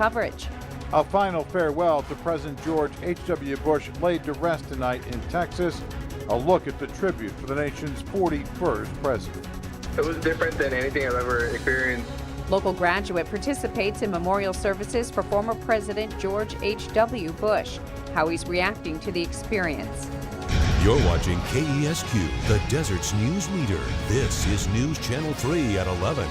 coverage. A final farewell to President George H.W. Bush laid to rest tonight in Texas. A look at the tribute for the nation's 41st president. It was different than anything I've ever experienced. Local graduate participates in memorial services for former President George H.W. Bush. How he's reacting to the experience. You're watching KESQ, the Desert's news leader. This is News Channel 3 at 11.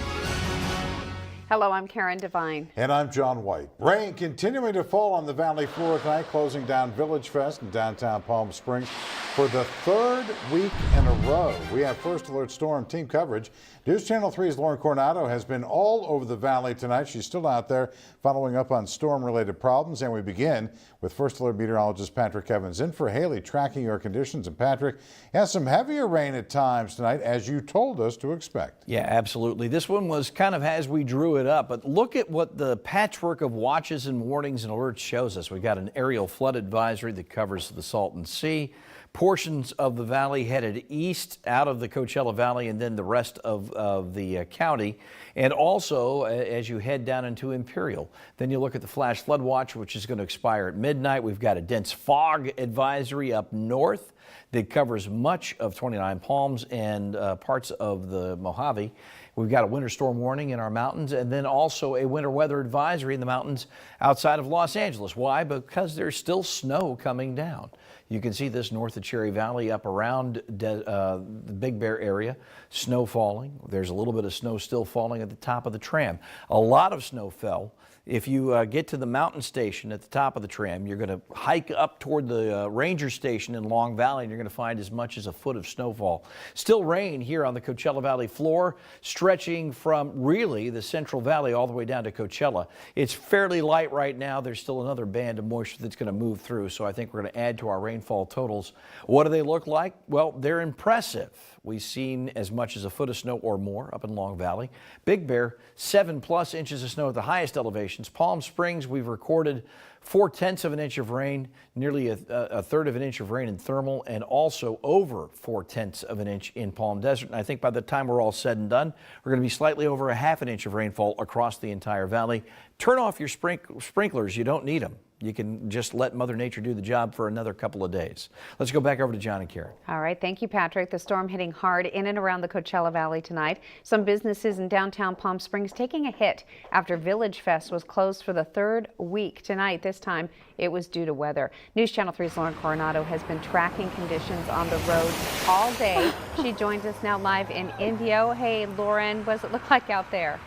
Hello, I'm Karen Devine. And I'm John White. Rain continuing to fall on the valley floor tonight, closing down Village Fest in downtown Palm Springs for the third week in a row. We have First Alert Storm team coverage. News Channel 3's Lauren Coronado has been all over the valley tonight. She's still out there following up on storm-related problems. And we begin with First Alert meteorologist Patrick Evans in for Haley, tracking your conditions. And Patrick, has some heavier rain at times tonight, as you told us to expect. Yeah, absolutely. This one was kind of as we drew it up. But look at what the patchwork of watches and warnings and alerts shows us. We've got an aerial flood advisory that covers the Salton Sea. Portions of the valley headed east out of the Coachella Valley and then the rest of the county. And also as you head down into Imperial. Then you look at the flash flood watch, which is going to expire at midnight. We've got a dense fog advisory up north that covers much of 29 Palms and parts of the Mojave. We've got a winter storm warning in our mountains and then also a winter weather advisory in the mountains outside of Los Angeles. Why? Because there's still snow coming down. You can see this north of Cherry Valley up around the Big Bear area. Snow falling. There's a little bit of snow still falling at the top of the tram. A lot of snow fell. If you get to the mountain station at the top of the tram, you're going to hike up toward the ranger station in Long Valley, and you're going to find as much as a foot of snowfall. Still rain here on the Coachella Valley floor, stretching from really the Central Valley all the way down to Coachella. It's fairly light right now. There's still another band of moisture that's going to move through, so I think we're going to add to our rainfall totals. What do they look like? Well, they're impressive. We've seen as much as a foot of snow or more up in Long Valley. Big Bear, 7+ inches of snow at the highest elevations. Palm Springs, we've recorded 4/10 of an inch of rain, nearly a third of an inch of rain in Thermal, and also over 4/10 of an inch in Palm Desert. And I think by the time we're all said and done, we're going to be slightly over a ½ inch of rainfall across the entire valley. Turn off your sprinklers. You don't need them. You can just let Mother Nature do the job for another couple of days. Let's go back over to John and Karen. All right. Thank you, Patrick. The storm hitting hard in and around the Coachella Valley tonight. Some businesses in downtown Palm Springs taking a hit after Village Fest was closed for the third week tonight. This time it was due to weather. News Channel 3's Lauren Coronado has been tracking conditions on the road all day. She joins us now live in Indio. Hey, Lauren, what does it look like out there?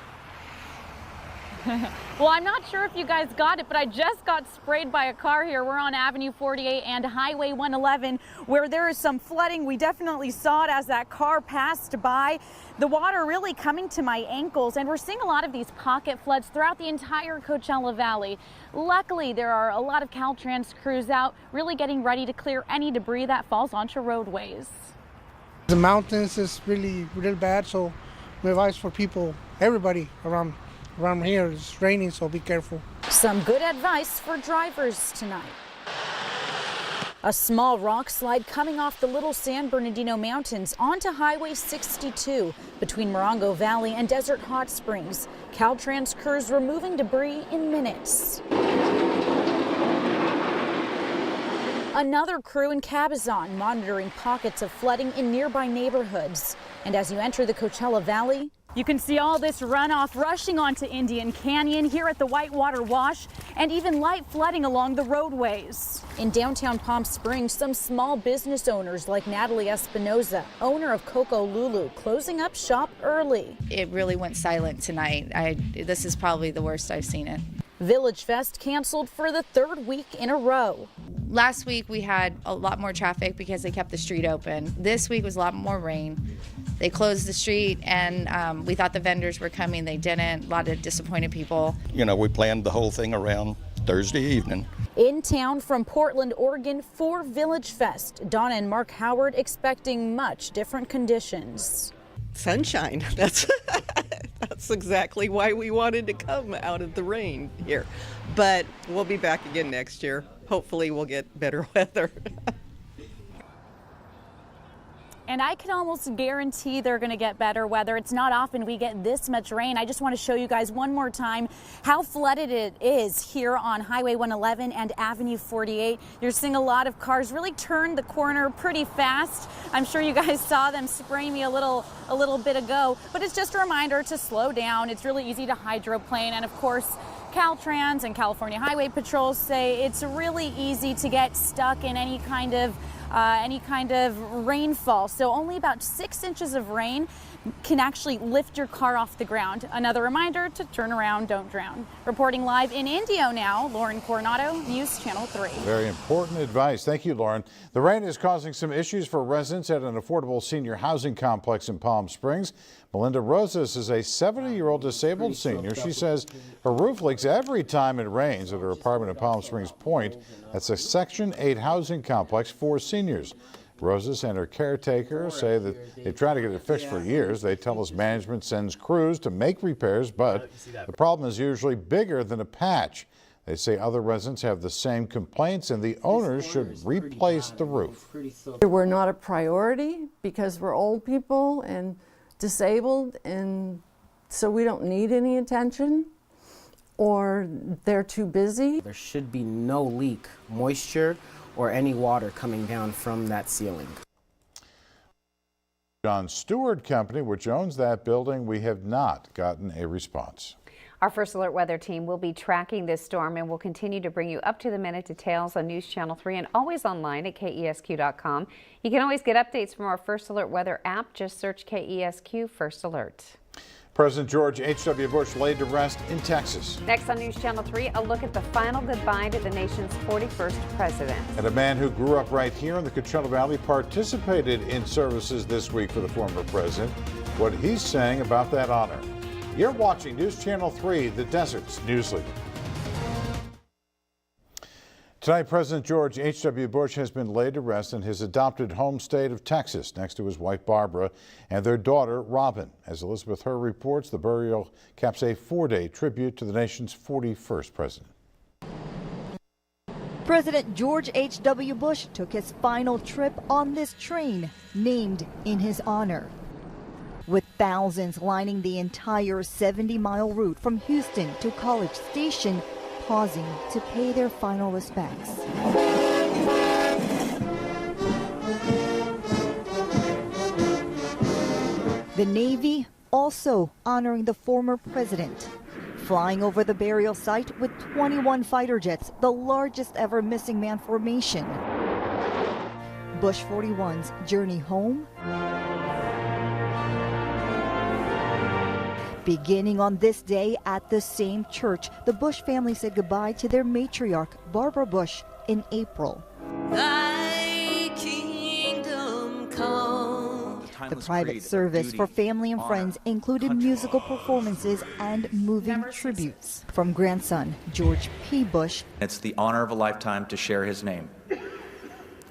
Well, I'm not sure if you guys got it, but I just got sprayed by a car here. We're on Avenue 48 and Highway 111 where there is some flooding. We definitely saw it as that car passed by. The water really coming to my ankles, and we're seeing a lot of these pocket floods throughout the entire Coachella Valley. Luckily, there are a lot of Caltrans crews out really getting ready to clear any debris that falls onto roadways. The mountains is really bad, so we advise for people, everybody around here. It's raining, so be careful. Some good advice for drivers tonight. A small rock slide coming off the Little San Bernardino Mountains onto Highway 62 between Morongo Valley and Desert Hot Springs. Caltrans crews removing debris in minutes. Another crew in Cabazon monitoring pockets of flooding in nearby neighborhoods. And as you enter the Coachella Valley, you can see all this runoff rushing onto Indian Canyon here at the Whitewater Wash, and even light flooding along the roadways. In downtown Palm Springs, some small business owners like Natalie Espinoza, owner of Coco Lulu, closing up shop early. It really went silent tonight. This is probably the worst I've seen it. Village Fest canceled for the third week in a row. Last week we had a lot more traffic because they kept the street open. This week was a lot more rain. They closed the street, and we thought the vendors were coming. They didn't. A lot of disappointed people. You know, we planned the whole thing around Thursday evening. In town from Portland, Oregon for Village Fest, Donna and Mark Howard expecting much different conditions. Sunshine. That's exactly why we wanted to come out of the rain here. But we'll be back again next year. Hopefully we'll get better weather. And I can almost guarantee they're going to get better weather. It's not often we get this much rain. I just want to show you guys one more time how flooded it is here on Highway 111 and Avenue 48. You're seeing a lot of cars really turn the corner pretty fast. I'm sure you guys saw them spray me a little bit ago, but it's just a reminder to slow down. It's really easy to hydroplane, and of course, Caltrans and California Highway Patrol say it's really easy to get stuck in any kind of rainfall. So only about 6 inches of rain can actually lift your car off the ground. Another reminder to turn around, don't drown. Reporting live in Indio now, Lauren Coronado, News Channel 3. Very important advice. Thank you, Lauren. The rain is causing some issues for residents at an affordable senior housing complex in Palm Springs. Melinda Rosas is a 70-year-old disabled senior. She says her roof leaks every time it rains at her apartment in Palm Springs Point. That's a Section 8 housing complex for seniors. Rosas and her caretaker say that they've tried to get it fixed for years. They tell us management sends crews to make repairs, but the problem is usually bigger than a patch. They say other residents have the same complaints and the owners should replace the roof. We're not a priority because we're old people and disabled, and so we don't need any attention, or they're too busy. There should be no leak, moisture, or any water coming down from that ceiling. John Stewart Company, which owns that building, we have not gotten a response. Our First Alert weather team will be tracking this storm and will continue to bring you up-to-the-minute details on News Channel 3 and always online at KESQ.com. You can always get updates from our First Alert weather app. Just search KESQ First Alert. President George H.W. Bush laid to rest in Texas. Next on News Channel 3, a look at the final goodbye to the nation's 41st president. And a man who grew up right here in the Coachella Valley participated in services this week for the former president. What he's saying about that honor. You're watching News Channel 3, the Desert's news leader. Tonight, President George H.W. Bush has been laid to rest in his adopted home state of Texas next to his wife Barbara and their daughter Robin. As Elizabeth Herr reports, the burial caps a 4-day tribute to the nation's 41st president. President George H.W. Bush took his final trip on this train named in his honor. With thousands lining the entire 70-mile route from Houston to College Station, pausing to pay their final respects. The Navy also honoring the former president, flying over the burial site with 21 fighter jets, the largest ever missing man formation. Bush 41's journey home beginning on this day at the same church. The Bush family said goodbye to their matriarch, Barbara Bush, in April. Thy kingdom come. The private service for family and friends included musical performances and moving tributes. From grandson, George P. Bush. It's the honor of a lifetime to share his name.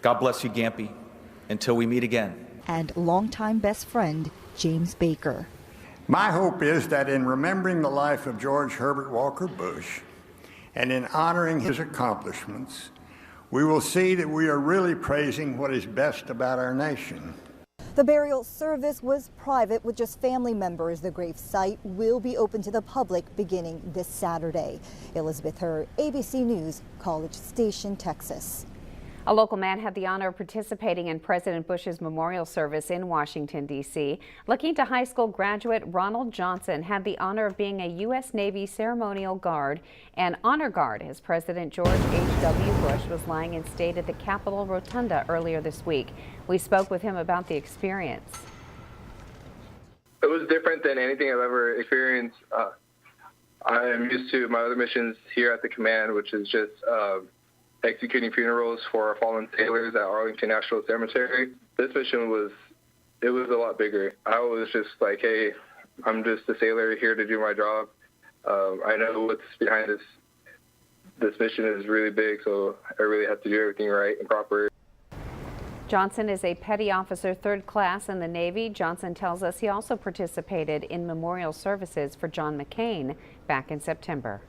God bless you, Gampy, until we meet again. And longtime best friend, James Baker. My hope is that in remembering the life of George Herbert Walker Bush and in honoring his accomplishments, we will see that we are really praising what is best about our nation. The burial service was private with just family members. The grave site will be open to the public beginning this Saturday. Elizabeth Herr, ABC News, College Station, Texas. A local man had the honor of participating in President Bush's memorial service in Washington, D.C. Looking to high school graduate Ronald Johnson had the honor of being a U.S. Navy ceremonial guard and honor guard as President George H.W. Bush was lying in state at the Capitol Rotunda earlier this week. We spoke with him about the experience. It was different than anything I've ever experienced. I am used to my other missions here at the command, which is just executing funerals for our fallen sailors at Arlington National Cemetery. This mission was a lot bigger. I was just like, hey, I'm just a sailor here to do my job. I know what's behind this mission is really big, so I really have to do everything right and proper. Johnson is a petty officer, 3rd class in the Navy. Johnson tells us he also participated in memorial services for John McCain back in September.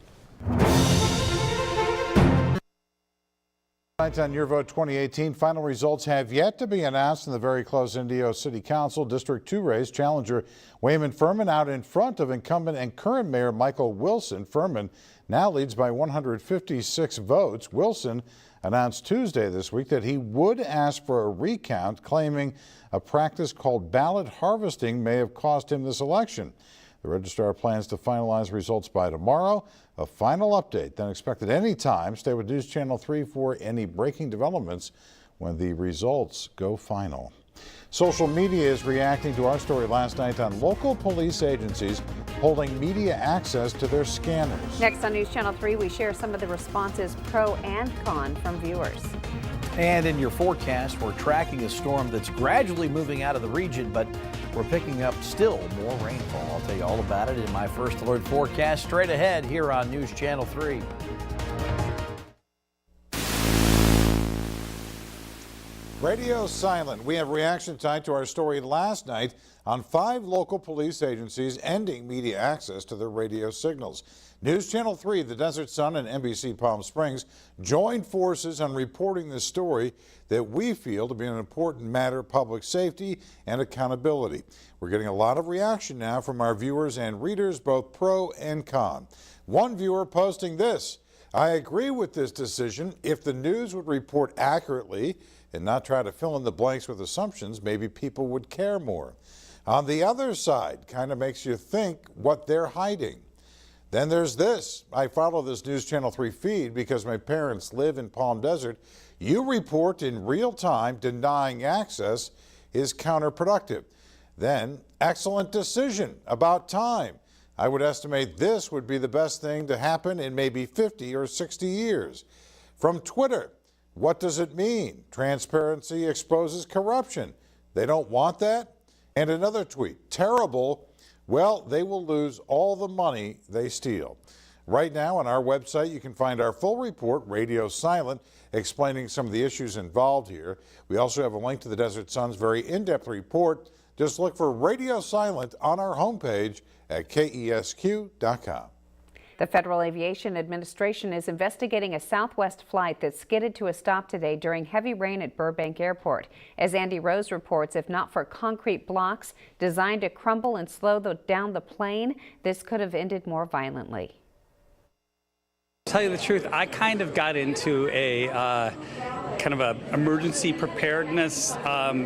On Your Vote 2018, final results have yet to be announced in the very close Indio City Council District 2 race. Challenger Wayman Furman out in front of incumbent and current Mayor Michael Wilson. Furman now leads by 156 votes. Wilson announced Tuesday this week that he would ask for a recount, claiming a practice called ballot harvesting may have cost him this election. The registrar plans to finalize results by tomorrow. A final update then expected any time. Stay with News Channel 3 for any breaking developments when the results go final. Social media is reacting to our story last night on local police agencies holding media access to their scanners. Next on News Channel 3, we share some of the responses pro and con from viewers. And in your forecast, we're tracking a storm that's gradually moving out of the region, but we're picking up still more rainfall. I'll tell you all about it in my First Alert forecast straight ahead here on News Channel 3. Radio silent. We have reaction tied to our story last night on 5 local police agencies ending media access to their radio signals. News Channel 3, the Desert Sun, and NBC Palm Springs joined forces on reporting this story that we feel to be an important matter of public safety and accountability. We're getting a lot of reaction now from our viewers and readers, both pro and con. One viewer posting this: I agree with this decision. If the news would report accurately and not try to fill in the blanks with assumptions, maybe people would care more. On the other side, kind of makes you think what they're hiding. Then there's this. I follow this News Channel 3 feed because my parents live in Palm Desert. You report in real time denying access is counterproductive. Then, excellent decision, about time. I would estimate this would be the best thing to happen in maybe 50 or 60 years. From Twitter, what does it mean? Transparency exposes corruption. They don't want that? And another tweet, terrible. Well, they will lose all the money they steal. Right now on our website, you can find our full report, Radio Silent, explaining some of the issues involved here. We also have a link to the Desert Sun's very in-depth report. Just look for Radio Silent on our homepage at kesq.com. The Federal Aviation Administration is investigating a Southwest flight that skidded to a stop today during heavy rain at Burbank Airport. As Andy Rose reports, if not for concrete blocks designed to crumble and slow down the plane, this could have ended more violently. To tell you the truth, I kind of got into a kind of a emergency preparedness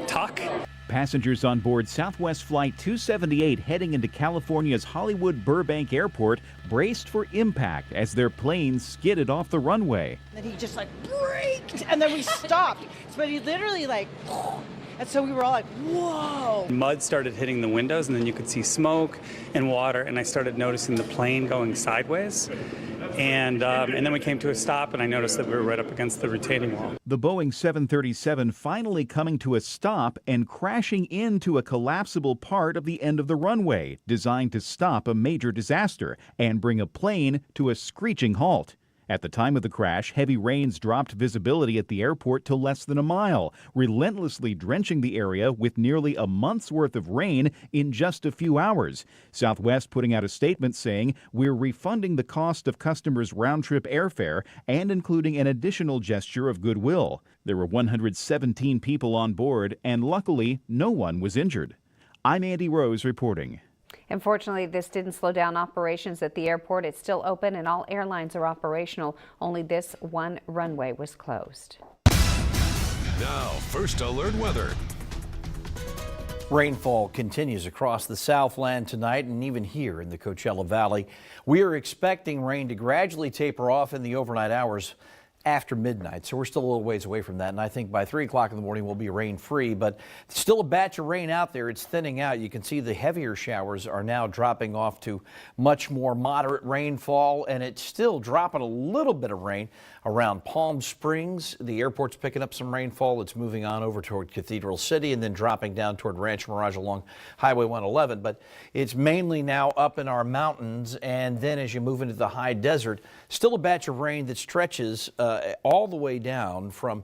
talk. Passengers on board Southwest Flight 278 heading into California's Hollywood Burbank Airport braced for impact as their plane skidded off the runway. And he just braked, and then we stopped. But he literally and so we were all whoa. Mud started hitting the windows, and then you could see smoke and water, and I started noticing the plane going sideways. And then we came to a stop, and I noticed that we were right up against the retaining wall. The Boeing 737 finally coming to a stop and crashing into a collapsible part of the end of the runway, designed to stop a major disaster and bring a plane to a screeching halt. At the time of the crash, heavy rains dropped visibility at the airport to less than a mile, relentlessly drenching the area with nearly a month's worth of rain in just a few hours. Southwest putting out a statement saying, "We're refunding the cost of customers' round-trip airfare and including an additional gesture of goodwill." There were 117 people on board, and luckily, no one was injured. I'm Andy Rose reporting. Unfortunately, this didn't slow down operations at the airport. It's still open and all airlines are operational. Only this one runway was closed. Now, First Alert weather. Rainfall continues across the Southland tonight and even here in the Coachella Valley. We are expecting rain to gradually taper off in the overnight hours after midnight, so we're still a little ways away from that, and I think by 3 o'clock in the morning we'll be rain-free, but still a batch of rain out there. It's thinning out. You can see the heavier showers are now dropping off to much more moderate rainfall, and it's still dropping a little bit of rain around Palm Springs. The airport's picking up some rainfall. It's moving on over toward Cathedral City and then dropping down toward Rancho Mirage along Highway 111, but it's mainly now up in our mountains, and then as you move into the high desert, still a batch of rain that stretches all the way down from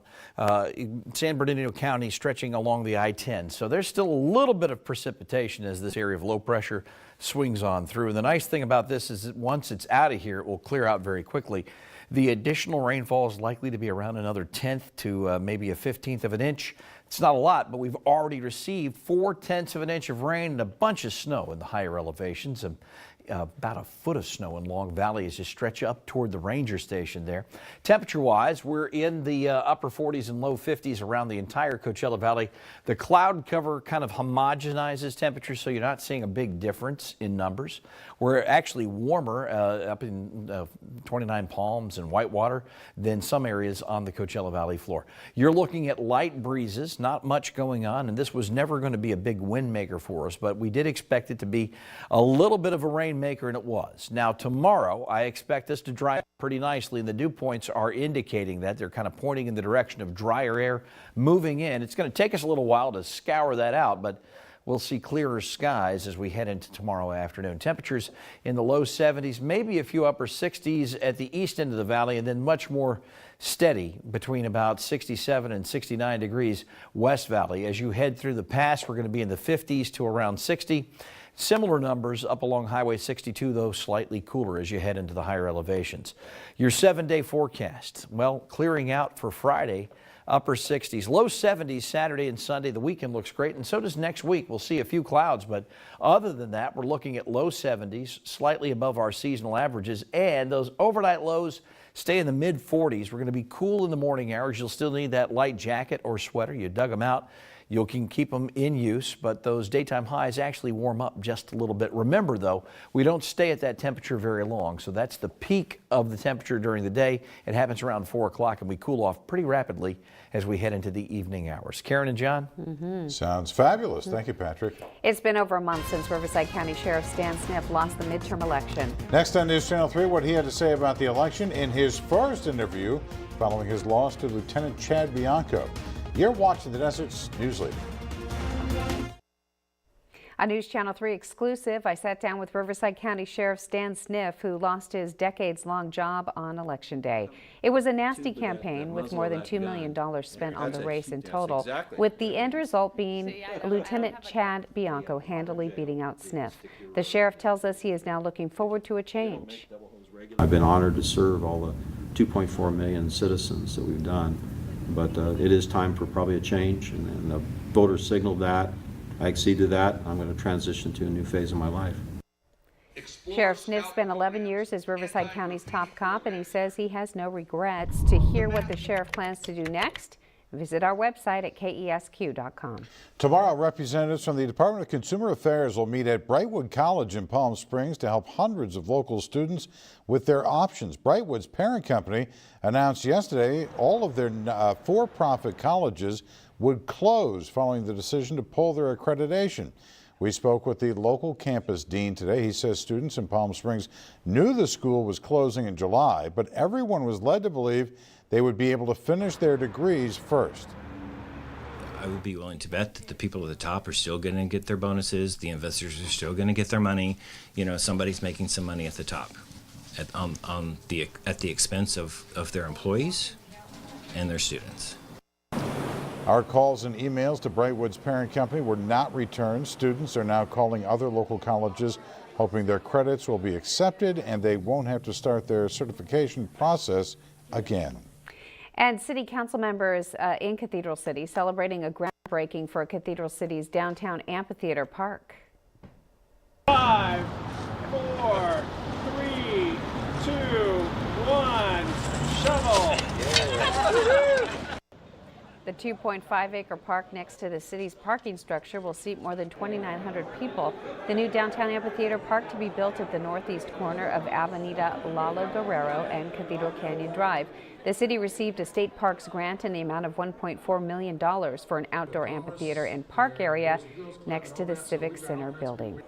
San Bernardino County stretching along the I-10. So there's still a little bit of precipitation as this area of low pressure swings on through. And the nice thing about this is that once it's out of here, it will clear out very quickly. The additional rainfall is likely to be around another 1/10 to maybe a 1/15 of an inch. It's not a lot, but we've already received 4/10 of an inch of rain and a bunch of snow in the higher elevations. About a foot of snow in Long Valley as you stretch up toward the ranger station there. Temperature-wise, we're in the upper 40s and low 50s around the entire Coachella Valley. The cloud cover kind of homogenizes temperatures, so you're not seeing a big difference in numbers. We're actually warmer up in 29 Palms and Whitewater than some areas on the Coachella Valley floor. You're looking at light breezes, not much going on, and this was never going to be a big wind maker for us, but we did expect it to be a little bit of a rain maker, and it was. Now tomorrow I expect this to dry up pretty nicely, and the dew points are indicating that. They're kind of pointing in the direction of drier air moving in. It's going to take us a little while to scour that out, but we'll see clearer skies as we head into tomorrow afternoon. Temperatures in the low 70s, maybe a few upper 60s at the east end of the valley, and then much more steady between about 67 and 69 degrees West Valley. As you head through the pass, we're going to be in the 50s to around 60. Similar numbers up along Highway 62, though slightly cooler as you head into the higher elevations. Your 7-day forecast, well, clearing out for Friday, upper 60s, low 70s Saturday and Sunday. The weekend looks great, and so does next week. We'll see a few clouds, but other than that, we're looking at low 70s, slightly above our seasonal averages, and those overnight lows stay in the mid 40s. We're going to be cool in the morning hours. You'll still need that light jacket or sweater. You dug them out. You can keep them in use, but those daytime highs actually warm up just a little bit. Remember, though, we don't stay at that temperature very long, so that's the peak of the temperature during the day. It happens around 4 o'clock, and we cool off pretty rapidly as we head into the evening hours. Karen and John? Sounds fabulous. Thank you, Patrick. It's been over a month since Riverside County Sheriff Stan Sniff lost the midterm election. Next on News Channel 3, what he had to say about the election in his first interview following his loss to Lieutenant Chad Bianco. You're watching the Desert's News Leader. A News Channel 3 exclusive, I sat down with Riverside County Sheriff Stan Sniff, who lost his decades-long job on Election Day. It was a nasty campaign with more than $2 million spent on the race in total, with the end result being Lieutenant Chad Bianco handily beating out Sniff. The sheriff tells us he is now looking forward to a change. I've been honored to serve all the 2.4 million citizens that we've done. But it is time for probably a change, and the voters signaled that. I accede to that. I'm going to transition to a new phase of my life. Sheriff Sniff spent 11 years as Riverside County's top cop, and he says he has no regrets. To hear what the sheriff plans to do next, visit our website at kesq.com. Tomorrow, representatives from the Department of Consumer Affairs will meet at Brightwood College in Palm Springs to help hundreds of local students with their options. Brightwood's parent company announced yesterday all of their for-profit colleges would close following the decision to pull their accreditation. We spoke with the local campus dean today. He says students in Palm Springs knew the school was closing in July, but everyone was led to believe they would be able to finish their degrees first. I would be willing to bet that the people at the top are still going to get their bonuses. The investors are still going to get their money. You know, somebody's making some money at the top at the expense of their employees and their students. Our calls and emails to Brightwood's parent company were not returned. Students are now calling other local colleges, hoping their credits will be accepted and they won't have to start their certification process again. And city council members in Cathedral City celebrating a groundbreaking for Cathedral City's downtown amphitheater park. 5, 4, 3, 2, 1, shovel! The 2.5-acre park next to the city's parking structure will seat more than 2,900 people. The new downtown amphitheater park to be built at the northeast corner of Avenida Lalo Guerrero and Cathedral Canyon Drive. The city received a state parks grant in the amount of $1.4 million for an outdoor amphitheater and park area next to the Civic Center building.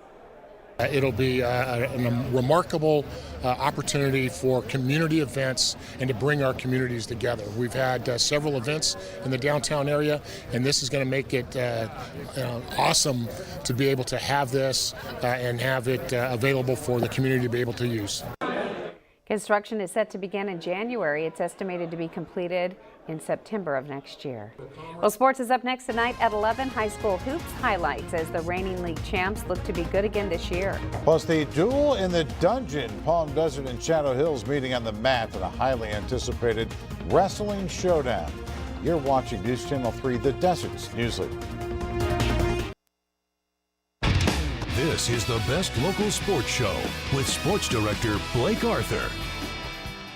It'll be a remarkable opportunity for community events and to bring our communities together. We've had several events in the downtown area, and this is going to make it awesome to be able to have this and have it available for the community to be able to use. Construction is set to begin in January. It's estimated to be completed in September of next year. Well, sports is up next tonight at 11. High school hoops highlights as the reigning league champs look to be good again this year. Plus, the duel in the dungeon. Palm Desert and Shadow Hills meeting on the mat in a highly anticipated wrestling showdown. You're watching News Channel 3, the Desert's News Leader. This is the best local sports show with sports director Blake Arthur.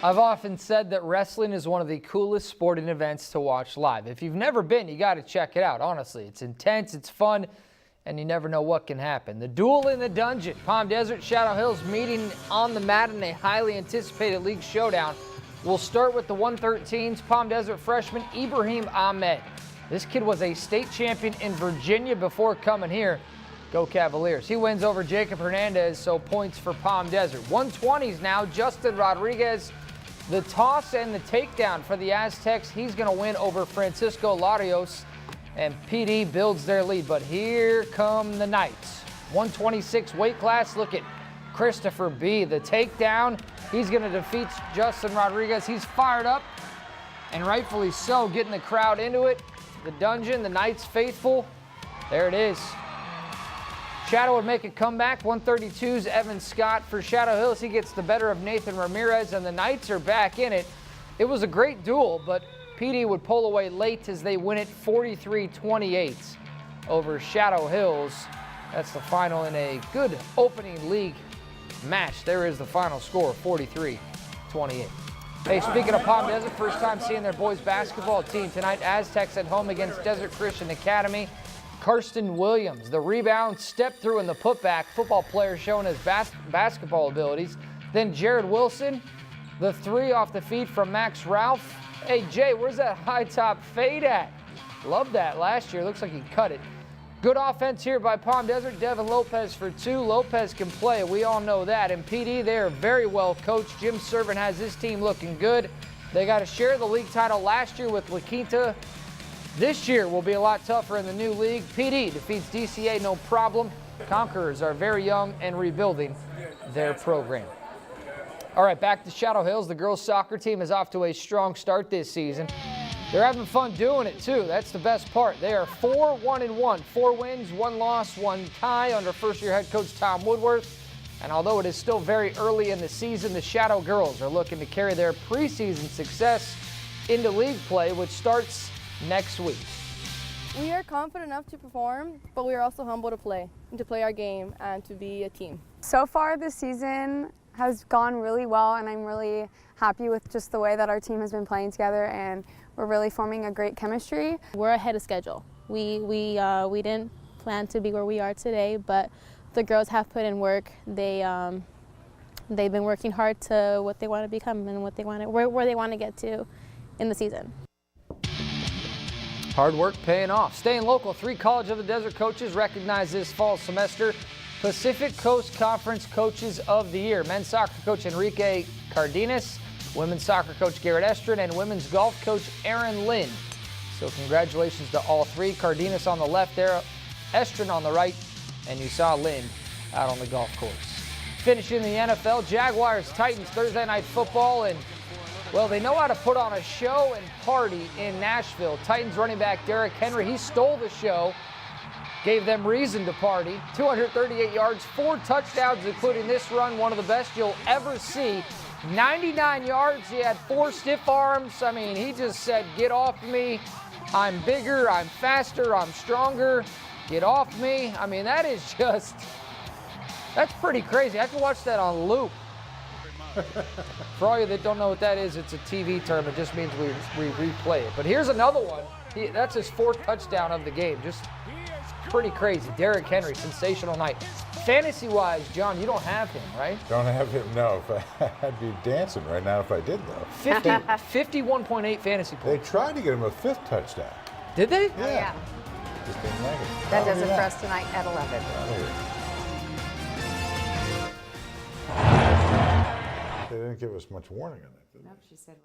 I've often said that wrestling is one of the coolest sporting events to watch live. If you've never been, you got to check it out. Honestly, it's intense, it's fun, and you never know what can happen. The duel in the dungeon. Palm Desert, Shadow Hills meeting on the mat in a highly anticipated league showdown. We'll start with the 113's Palm Desert freshman Ibrahim Ahmed. This kid was a state champion in Virginia before coming here. Go Cavaliers. He wins over Jacob Hernandez, so points for Palm Desert. 120s now, Justin Rodriguez. The toss and the takedown for the Aztecs. He's going to win over Francisco Larios, and PD builds their lead. But here come the Knights. 126 weight class. Look at Christopher B. The takedown. He's going to defeat Justin Rodriguez. He's fired up, and rightfully so, getting the crowd into it. The dungeon, the Knights faithful. There it is. Shadow would make a comeback. 132's Evan Scott for Shadow Hills. He gets the better of Nathan Ramirez, and the Knights are back in it. It was a great duel, but PD would pull away late as they win it 43-28 over Shadow Hills. That's the final in a good opening league match. There is the final score, 43-28. Hey, speaking of Palm Desert, first time seeing their boys basketball team tonight. Aztecs at home against Desert Christian Academy. Karsten Williams, the rebound, step through in the putback, football player showing his basketball abilities. Then Jared Wilson, the three off the feed from Max Ralph. Hey, Jay, where's that high top fade at? Love that last year. Looks like he cut it. Good offense here by Palm Desert. Devin Lopez for two. Lopez can play. We all know that. And PD, they are very well coached. Jim Servant has his team looking good. They got to share the league title last year with La Quinta. This year will be a lot tougher in the new league. PD defeats DCA, no problem. Conquerors are very young and rebuilding their program. All right, back to Shadow Hills. The girls soccer team is off to a strong start this season. They're having fun doing it, too. That's the best part. They are 4-1-1. 4 wins, 1 loss, 1 tie under first-year head coach Tom Woodworth. And although it is still very early in the season, the Shadow girls are looking to carry their preseason success into league play, which starts next week. We are confident enough to perform, but we are also humble to play and to play our game and to be a team. So far this season has gone really well, and I'm really happy with just the way that our team has been playing together, and we're really forming a great chemistry. We're ahead of schedule. We didn't plan to be where we are today, but the girls have put in work. They've been working hard to what they want to become and where they want to get to in the season. Hard work paying off. Staying local, 3 College of the Desert coaches recognized this fall semester Pacific Coast Conference Coaches of the Year. Men's soccer coach Enrique Cardenas, women's soccer coach Garrett Estrin, and women's golf coach Aaron Lynn. So congratulations to all 3. Cardenas on the left there, Estrin on the right, and you saw Lynn out on the golf course. Finishing the NFL, Jaguars, Titans, Thursday night football, and well, they know how to put on a show and party in Nashville. Titans running back Derrick Henry, he stole the show, gave them reason to party. 238 yards, 4 touchdowns, including this run, one of the best you'll ever see. 99 yards, he had 4 stiff arms. I mean, he just said, get off me. I'm bigger, I'm faster, I'm stronger. Get off me. I mean, that's pretty crazy. I can watch that on loop. For all you that don't know what that is, it's a TV term. It just means we replay it. But here's another one. That's his 4th touchdown of the game. Just pretty crazy. Derrick Henry, sensational night. Fantasy-wise, John, you don't have him, right? Don't have him, no. I'd be dancing right now if I did, though. 51.8 fantasy points. They tried to get him a 5th touchdown. Did they? Yeah. Just didn't like it. That does it for us tonight at 11. They didn't give us much warning on that, did they? Nope, she said.